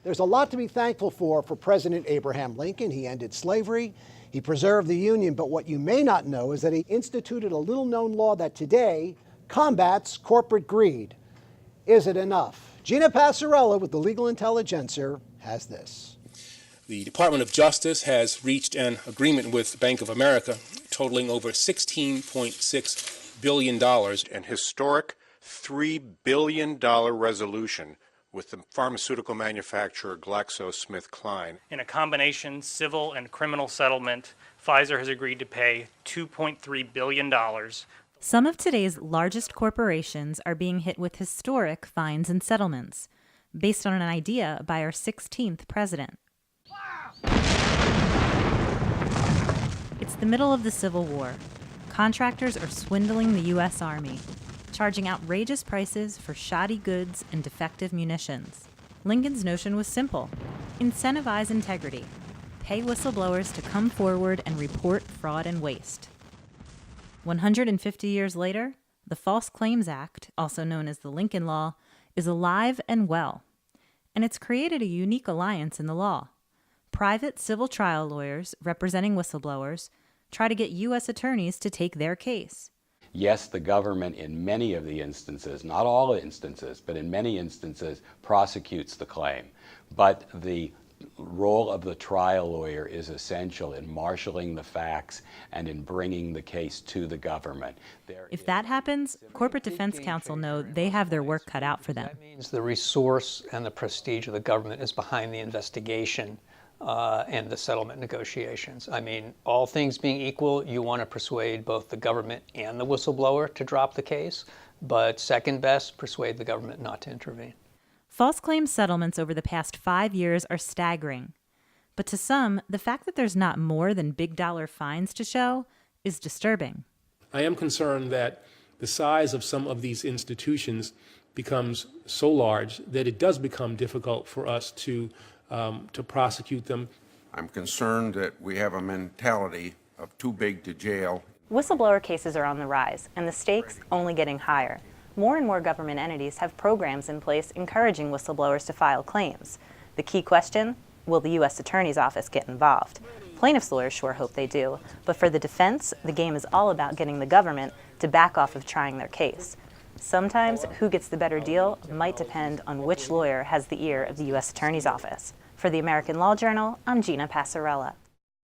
There's a lot to be thankful for President Abraham Lincoln. He ended slavery, he preserved the Union, but what you may not know is that he instituted a little-known law that today combats corporate greed. Is it enough? Gina Passarella with the Legal Intelligencer has this. The Department of Justice has reached an agreement with Bank of America totaling over $16.6 billion. An historic $3 billion resolution with the pharmaceutical manufacturer GlaxoSmithKline. In a combination civil and criminal settlement, Pfizer has agreed to pay $2.3 billion. Some of today's largest corporations are being hit with historic fines and settlements, based on an idea by our 16th president. It's the middle of the Civil War. Contractors are swindling the U.S. Army, charging outrageous prices for shoddy goods and defective munitions. Lincoln's notion was simple: incentivize integrity. Pay whistleblowers to come forward and report fraud and waste. 150 years later, the False Claims Act, also known as the Lincoln Law, is alive and well. And it's created a unique alliance in the law. Private civil trial lawyers representing whistleblowers try to get U.S. attorneys to take their case. Yes, the government in many of the instances, not all instances, but in many instances, prosecutes the claim. But the role of the trial lawyer is essential in marshaling the facts and in bringing the case to the government. If that happens, corporate defense counsel know they have their work cut out for them. That means the resource and the prestige of the government is behind the investigation and the settlement negotiations. I mean, all things being equal, you want to persuade both the government and the whistleblower to drop the case, but second best, persuade the government not to intervene. False claims settlements over the past 5 years are staggering. But to some, the fact that there's not more than big dollar fines to show is disturbing. I am concerned that the size of some of these institutions becomes so large that it does become difficult for us to prosecute them. I'm concerned that we have a mentality of too big to jail. Whistleblower cases are on the rise, and the stakes only getting higher. More and more government entities have programs in place encouraging whistleblowers to file claims. The key question, will the U.S. Attorney's Office get involved? Plaintiffs' lawyers sure hope they do, but for the defense, the game is all about getting the government to back off of trying their case. Sometimes who gets the better deal might depend on which lawyer has the ear of the U.S. Attorney's Office. For the American Law Journal, I'm Gina Passarella.